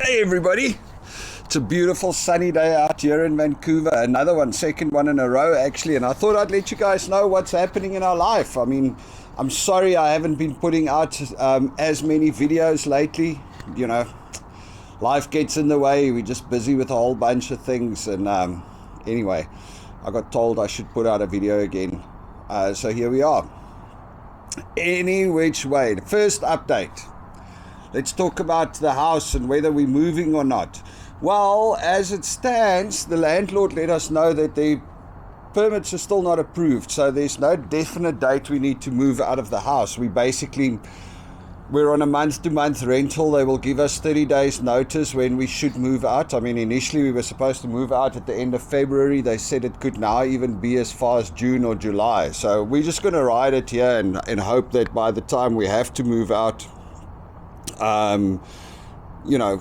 Hey everybody, it's a beautiful sunny day out here in Vancouver. Another one, second one in a row actually, and I thought I'd let you guys know what's happening in our life. I mean, I'm sorry I haven't been putting out as many videos lately. You know, life gets in the way. We're just busy with a whole bunch of things, and anyway, I got told I should put out a video again, so here we are. Any which way, the first update. Let's talk about the house and whether we're moving or not. Well, as it stands, the landlord let us know that the permits are still not approved, so there's no definite date we need to move out of the house. We're on a month-to-month rental. They will give us 30 days notice when we should move out. I mean, initially we were supposed to move out at the end of February. They said it could now even be as far as June or July. So we're just going to ride it here and hope that by the time we have to move out, you know,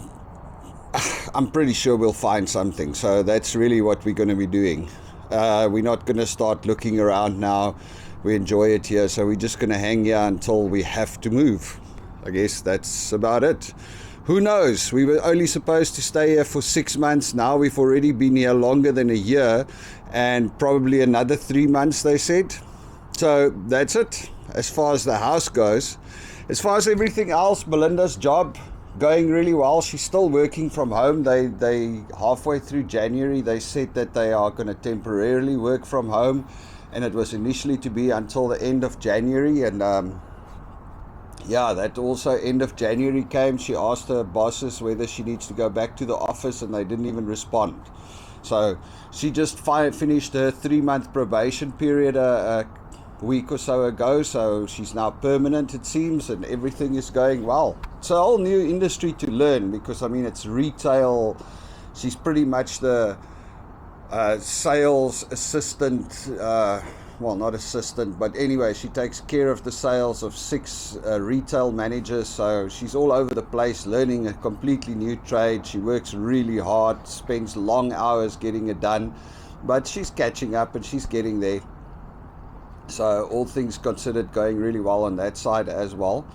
I'm pretty sure we'll find something. So that's really what we're going to be doing. We're not going to start looking around now. We enjoy it here, so we're just going to hang here until we have to move. I guess that's about it. Who knows? We were only supposed to stay here for 6 months. Now we've already been here longer than a year, and probably another 3 months, they said. So that's it as far as the house goes. As far as everything else, Belinda's job going really well. She's still working from home. They halfway through January, they said that they are going to temporarily work from home, and it was initially to be until the end of January. And yeah, that also end of January came. She asked her bosses whether she needs to go back to the office, and they didn't even respond. So she just finished her 3-month probation period a week or so ago, so she's now permanent, it seems, and everything is going well. It's a whole new industry to learn, because I mean, it's retail. She's pretty much the sales assistant, well, not assistant, but anyway, she takes care of the sales of 6 retail managers. So she's all over the place, learning a completely new trade. She works really hard, spends long hours getting it done, but she's catching up and she's getting there. So all things considered, going really well on that side as well.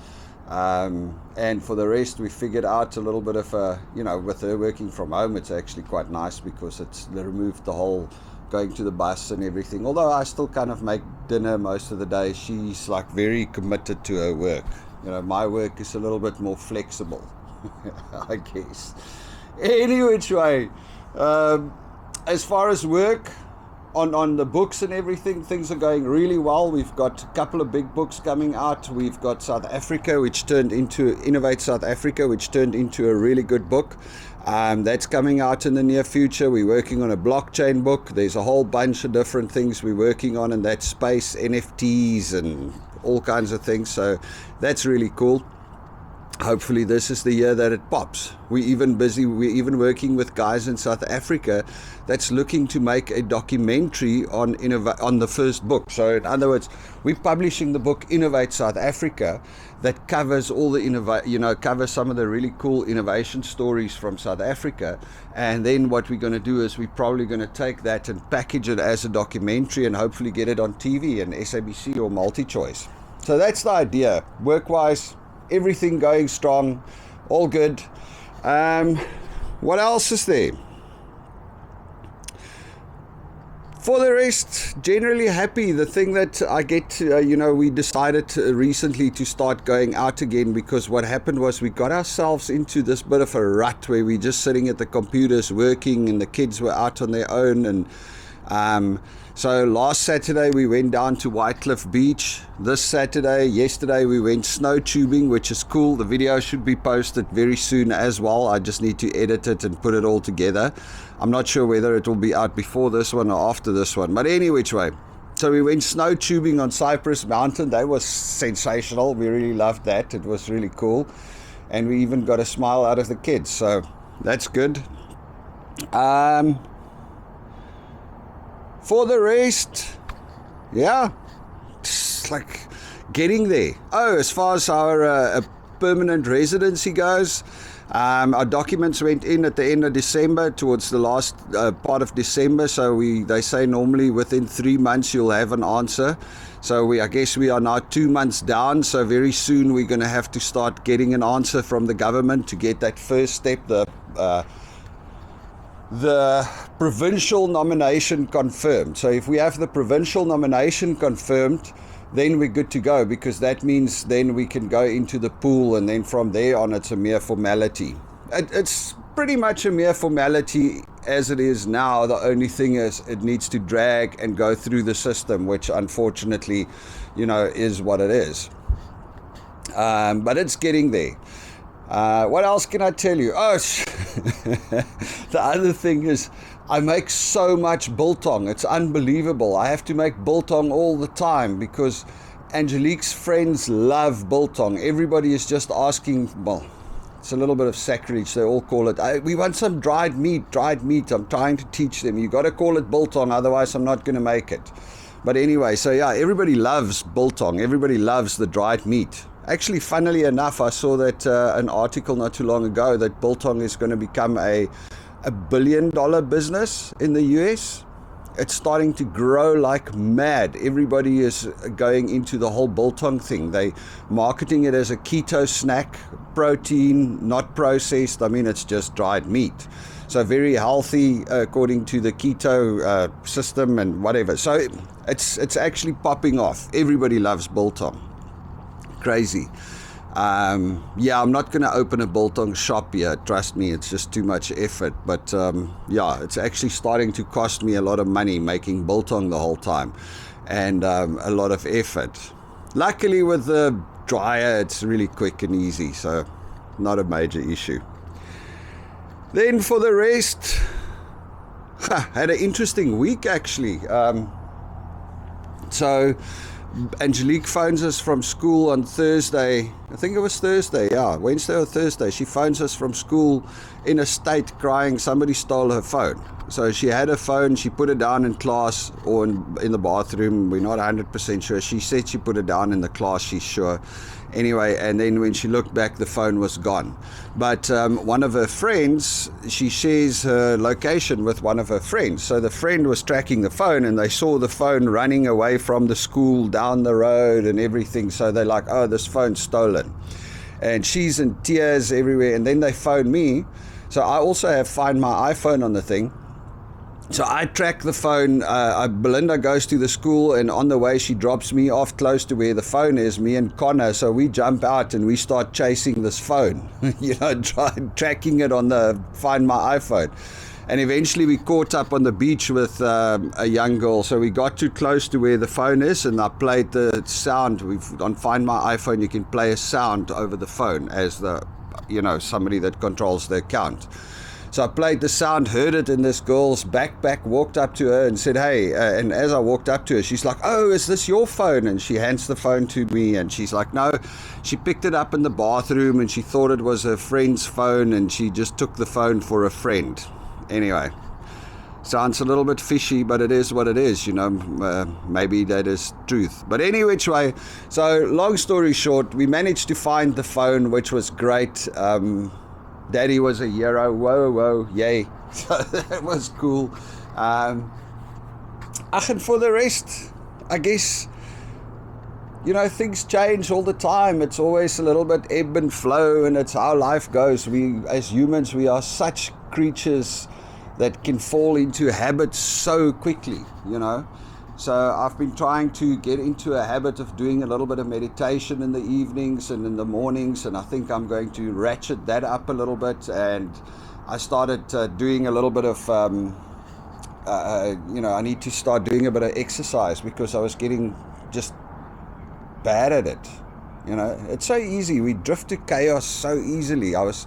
And for the rest, we figured out a little bit of you know, with her working from home, it's actually quite nice, because it's removed the whole going to the bus and everything. Although I still kind of make dinner most of the day, she's like very committed to her work. You know, my work is a little bit more flexible, I guess. Any which way, as far as work, on the books and everything, things are going really well. We've got a couple of big books coming out. We've got South Africa, which turned into Innovate South Africa, which turned into a really good book. That's coming out in the near future. We're working on a blockchain book. There's a whole bunch of different things we're working on in that space, NFTs and all kinds of things. So that's really cool. Hopefully this is the year that it pops. We're even working with guys in South Africa that's looking to make a documentary on the first book. So in other words, we're publishing the book Innovate South Africa, that covers all the covers some of the really cool innovation stories from South Africa. And then what we're going to do is we're probably going to take that and package it as a documentary and hopefully get it on TV and SABC or MultiChoice. So that's the idea. Work-wise, everything going strong, all good. What else is there? For the rest, generally happy. The thing that I get, we decided recently to start going out again, because what happened was we got ourselves into this bit of a rut where we're just sitting at the computers working, and the kids were out on their own. And so last Saturday we went down to White Cliff Beach. Yesterday we went snow tubing, which is cool. The video should be posted very soon as well. I just need to edit it and put it all together. I'm not sure whether it will be out before this one or after this one, but any which way. So we went snow tubing on Cypress Mountain. That was sensational. We really loved that. It was really cool. And we even got a smile out of the kids. So that's good. For the rest, yeah, it's like getting there. Oh, as far as our permanent residency goes, our documents went in at the end of December, towards the last part of December. So they say normally within 3 months you'll have an answer. So I guess we are now 2 months down, so very soon we're going to have to start getting an answer from the government to get that first step, the provincial nomination confirmed. So if we have the provincial nomination confirmed, then we're good to go, because that means then we can go into the pool, and then from there on it's a mere formality. It's pretty much a mere formality as it is now. The only thing is it needs to drag and go through the system, which unfortunately, is what it is. But it's getting there. What else can I tell you? Oh, the other thing is I make so much biltong. It's unbelievable. I have to make biltong all the time because Angelique's friends love biltong. Everybody is just asking, well, it's a little bit of sacrilege. They all call it, we want some dried meat. I'm trying to teach them. You got to call it biltong, otherwise I'm not going to make it. But anyway, so yeah, everybody loves biltong. Everybody loves the dried meat. Actually, funnily enough, I saw that an article not too long ago that biltong is going to become a $1 billion business in the US. It's starting to grow like mad. Everybody is going into the whole biltong thing. They marketing it as a keto snack, protein, not processed. I mean, it's just dried meat. So very healthy according to the keto system and whatever. So it's actually popping off. Everybody loves biltong. Crazy. Yeah, I'm not going to open a biltong shop here. Trust me, it's just too much effort. But yeah, it's actually starting to cost me a lot of money making biltong the whole time, and a lot of effort. Luckily with the dryer, it's really quick and easy, so not a major issue. Then for the rest, had an interesting week actually. So Angelique phones us from school on Thursday. I think it was Thursday, yeah, Wednesday or Thursday. She phones us from school in a state crying somebody stole her phone. So she had her phone, she put it down in class or in the bathroom. We're not 100% sure. She said she put it down in the class, she's sure. Anyway, and then when she looked back, the phone was gone. But one of her friends, she shares her location with one of her friends. So the friend was tracking the phone, and they saw the phone running away from the school down the road and everything. So they're like, oh, this phone's stolen. And she's in tears everywhere. And then they phone me. So I also have Find My iPhone on the thing. So I track the phone. Belinda goes to the school, and on the way she drops me off close to where the phone is, me and Connor. So we jump out and we start chasing this phone, tracking it on the Find My iPhone. And eventually we caught up on the beach with a young girl. So we got too close to where the phone is, and I played the sound. On Find My iPhone, you can play a sound over the phone as somebody that controls the account. So I played the sound, heard it in this girl's backpack, walked up to her and said, hey, and as I walked up to her, she's like, oh, is this your phone? And she hands the phone to me, and she's like, no, she picked it up in the bathroom and she thought it was her friend's phone, and she just took the phone for a friend. Anyway, sounds a little bit fishy, but it is what it is, maybe that is truth. But any which way, so long story short, we managed to find the phone, which was great. Daddy was a hero. Whoa, yay. So that was cool. And for the rest, I guess, things change all the time. It's always a little bit ebb and flow, and it's how life goes. We, as humans, we are such creatures that can fall into habits so quickly, So I've been trying to get into a habit of doing a little bit of meditation in the evenings and in the mornings, and I think I'm going to ratchet that up a little bit. And I started doing a little bit of, I need to start doing a bit of exercise because I was getting just bad at it. It's so easy. We drift to chaos so easily. I was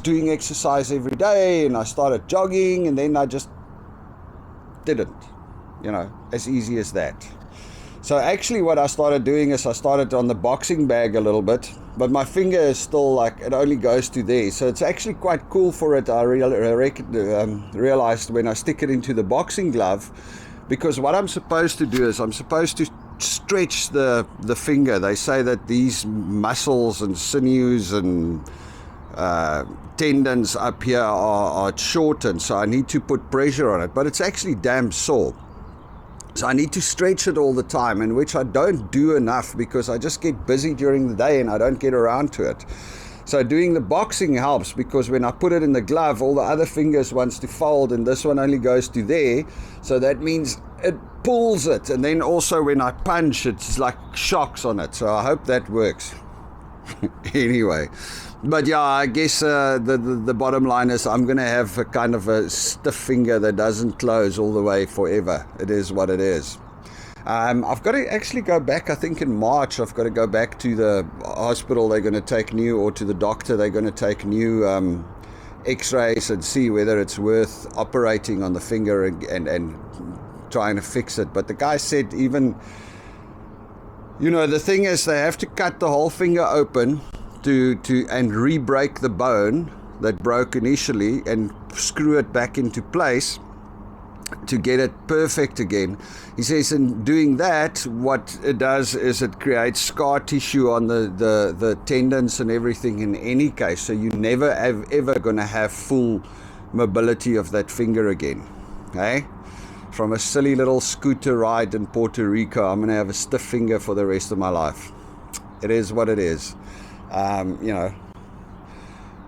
doing exercise every day, and I started jogging, and then I just didn't. As easy as that. So actually what I started doing is I started on the boxing bag a little bit, but my finger is still it only goes to there. So it's actually quite cool for it. I realized when I stick it into the boxing glove, because what I'm supposed to do is I'm supposed to stretch the finger. They say that these muscles and sinews and tendons up here are shortened, so I need to put pressure on it, but it's actually damn sore. So I need to stretch it all the time, and which I don't do enough because I just get busy during the day and I don't get around to it. So doing the boxing helps, because when I put it in the glove, all the other fingers wants to fold and this one only goes to there. So that means it pulls it, and then also when I punch, it's like shocks on it. So I hope that works. Anyway, but yeah, I guess the bottom line is I'm going to have a kind of a stiff finger that doesn't close all the way forever. It is what it is. I've got to actually go back, I think in March, I've got to go back to the hospital. They're going to take new, or to the doctor, they're going to take new x-rays and see whether it's worth operating on the finger and trying to fix it. But the guy said even, you know, the thing is they have to cut the whole finger open and re-break the bone that broke initially and screw it back into place to get it perfect again. He says in doing that, what it does is it creates scar tissue on the tendons and everything in any case, so you never ever going to have full mobility of that finger again. Okay? From a silly little scooter ride in Puerto Rico, I'm going to have a stiff finger for the rest of my life. It is what it is. You know,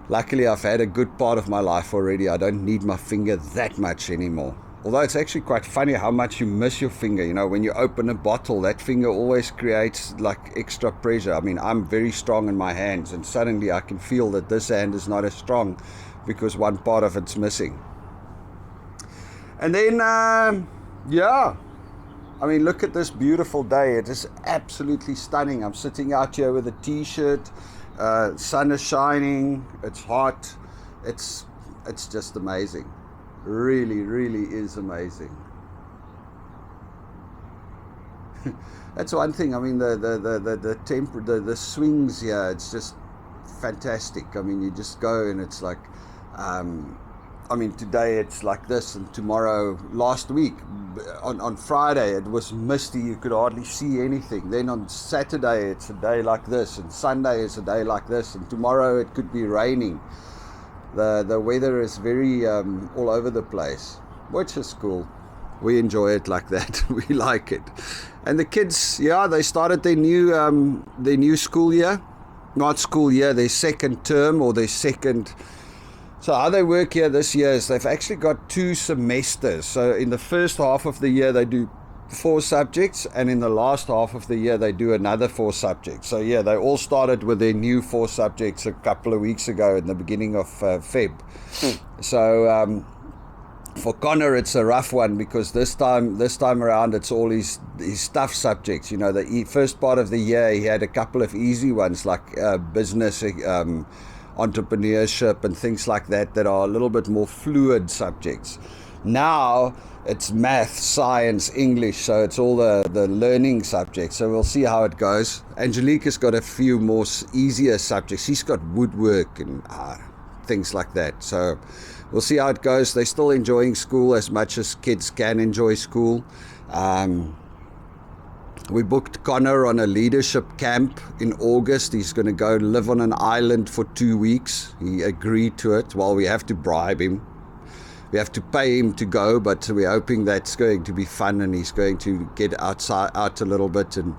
luckily I've had a good part of my life already. I don't need my finger that much anymore. Although it's actually quite funny how much you miss your finger. You know, when you open a bottle, that finger always creates like extra pressure. I mean, I'm very strong in my hands, and suddenly I can feel that this hand is not as strong because one part of it's missing. And then, yeah, I mean, look at this beautiful day. It is absolutely stunning. I'm sitting out here with a t-shirt. Sun is shining. It's hot. It's just amazing. Really, really is amazing. That's one thing. I mean, the swings here, it's just fantastic. I mean, you just go and it's like, I mean, today it's like this, and tomorrow, last week, on Friday, it was misty. You could hardly see anything. Then on Saturday, it's a day like this, and Sunday is a day like this, and tomorrow it could be raining. The weather is very all over the place, which is cool. We enjoy it like that. We like it. And the kids, yeah, they started their new school year. Not school year, their second term or their second. So how they work here this year is they've actually got 2 semesters. So in the first half of the year they do 4 subjects, and in the last half of the year they do another 4 subjects. So yeah, they all started with their new 4 subjects a couple of weeks ago in the beginning of Feb. So for Connor it's a rough one, because this time around it's all his tough subjects. You know, the first part of the year he had a couple of easy ones like business, entrepreneurship and things like that are a little bit more fluid subjects. Now it's math, science, English, so it's all the learning subjects. So we'll see how it goes. Angelique has got a few more easier subjects. She's got woodwork and things like that. So we'll see how it goes. They're still enjoying school as much as kids can enjoy school. We booked Connor on a leadership camp in August. He's going to go live on an island for 2 weeks. He agreed to it. Well, we have to bribe him. We have to pay him to go, but we're hoping that's going to be fun, and he's going to get out a little bit and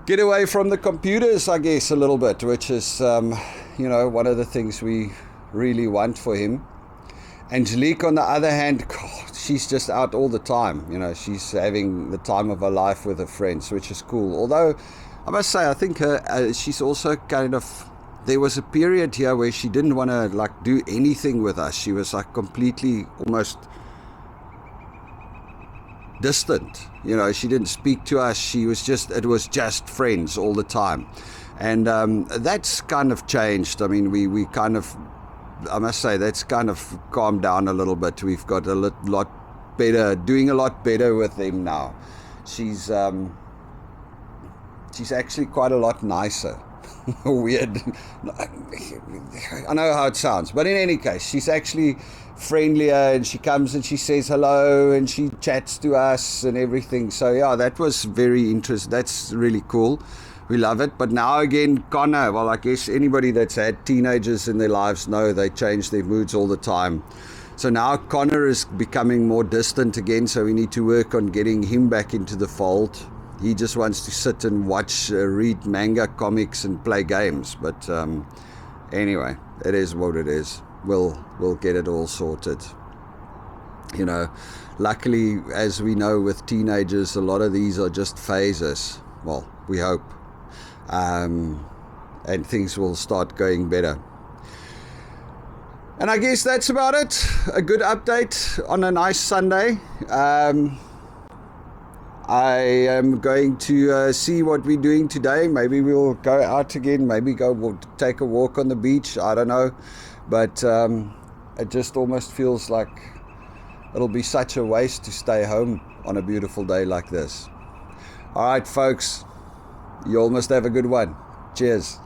get away from the computers, I guess, a little bit, which is, you know, one of the things we really want for him. Angelique, on the other hand, God, she's just out all the time. You know, she's having the time of her life with her friends, which is cool. Although, I must say, I think she's also kind of... There was a period here where she didn't want to like do anything with us. She was like completely almost distant. You know, she didn't speak to us. It was just friends all the time. And that's kind of changed. I mean, we kind of, I must say, that's kind of calmed down a little bit. We've got a lot better, doing a lot better with them now. She's actually quite a lot nicer. Weird. I know how it sounds, but in any case, she's actually friendlier, and she comes and she says hello and she chats to us and everything. So yeah, that was very interesting. That's really cool. We love it. But now again, Connor, well, I guess anybody that's had teenagers in their lives know they change their moods all the time. So now Connor is becoming more distant again, so we need to work on getting him back into the fold. He just wants to sit and watch, read manga, comics, and play games. But anyway, it is what it is. We'll get it all sorted. You know, luckily, as we know with teenagers, a lot of these are just phases. Well, we hope. And things will start going better. And I guess that's about it. A good update on a nice Sunday. I am going to see what we're doing today. Maybe we'll go out again. Maybe we'll take a walk on the beach. I don't know. But it just almost feels like it'll be such a waste to stay home on a beautiful day like this. All right, folks. You all must have a good one. Cheers.